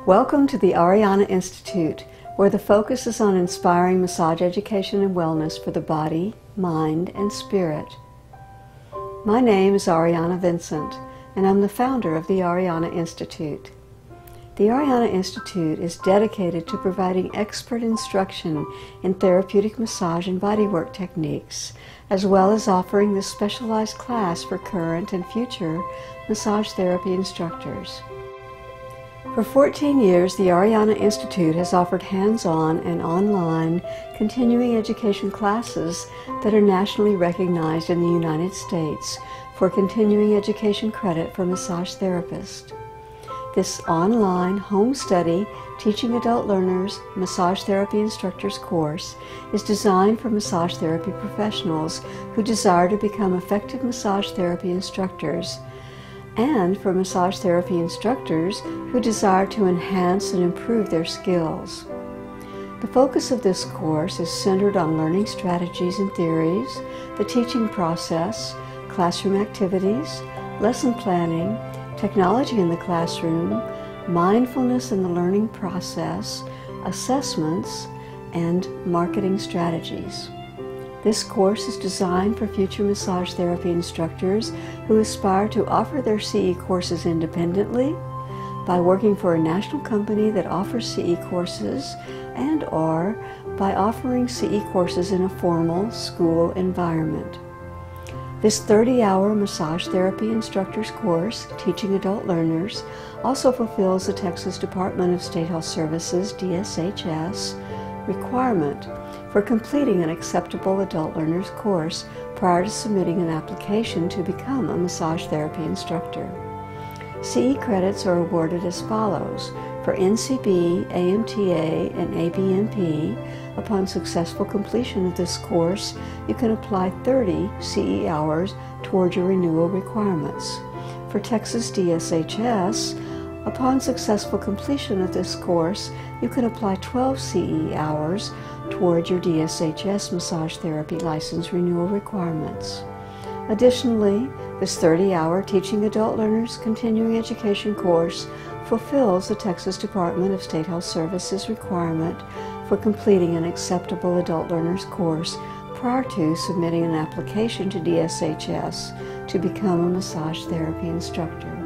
Welcome to the Ariana Institute, where the focus is on inspiring massage education and wellness for the body, mind, and spirit. My name is Ariana Vincent, and I'm the founder of the Ariana Institute. The Ariana Institute is dedicated to providing expert instruction in therapeutic massage and bodywork techniques, as well as offering this specialized class for current and future massage therapy instructors. For 14 years, the Ariana Institute has offered hands-on and online continuing education classes that are nationally recognized in the United States for continuing education credit for massage therapists. This online home study Teaching Adult Learners Massage Therapy Instructors course is designed for massage therapy professionals who desire to become effective massage therapy instructors, and for massage therapy instructors who desire to enhance and improve their skills. The focus of this course is centered on learning strategies and theories, the teaching process, classroom activities, lesson planning, technology in the classroom, mindfulness in the learning process, assessments, and marketing strategies. This course is designed for future massage therapy instructors who aspire to offer their CE courses independently by working for a national company that offers CE courses and/or by offering CE courses in a formal school environment. This 30-hour massage therapy instructors course, Teaching Adult Learners, also fulfills the Texas Department of State Health Services, DSHS, requirement for completing an acceptable adult learners course prior to submitting an application to become a massage therapy instructor. CE credits are awarded as follows. For NCB, AMTA, and ABNP, upon successful completion of this course, you can apply 30 CE hours toward your renewal requirements. For Texas DSHS, upon successful completion of this course, you can apply 12 CE hours toward your DSHS massage therapy license renewal requirements. Additionally, this 30-hour Teaching Adult Learners Continuing Education course fulfills the Texas Department of State Health Services requirement for completing an acceptable adult learners course prior to submitting an application to DSHS to become a massage therapy instructor.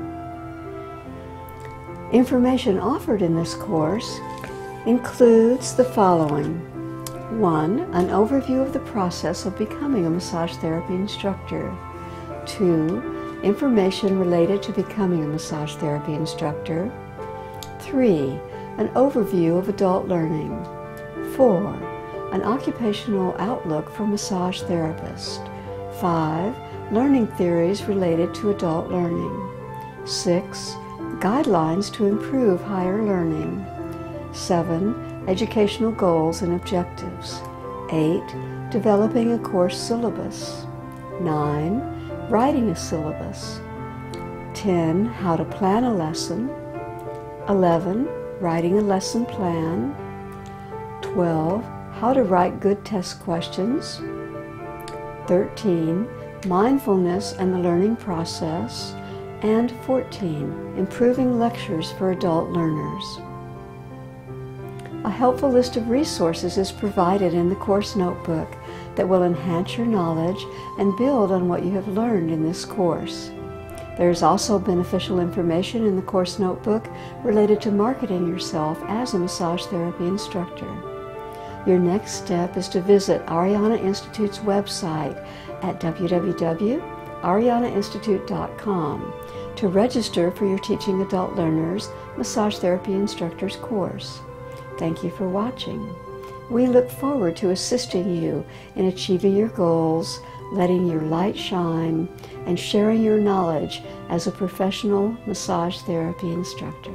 Information offered in this course includes the following. 1. An overview of the process of becoming a massage therapy instructor. 2. Information related to becoming a massage therapy instructor. 3. An overview of adult learning. 4. An occupational outlook for massage therapists. 5. Learning theories related to adult learning. 6. Guidelines to improve higher learning. 7. Educational goals and objectives. 8. Developing a course syllabus. 9. Writing a syllabus. 10. How to plan a lesson. 11. Writing a lesson plan. 12. How to write good test questions. 13. Mindfulness and the learning process. And 14. Improving lectures for adult learners. A helpful list of resources is provided in the course notebook that will enhance your knowledge and build on what you have learned in this course. There is also beneficial information in the course notebook related to marketing yourself as a massage therapy instructor. Your next step is to visit Ariana Institute's website at www.arianainstitute.com to register for your Teaching Adult Learners Massage Therapy Instructors course. Thank you for watching. We look forward to assisting you in achieving your goals, letting your light shine, and sharing your knowledge as a professional massage therapy instructor.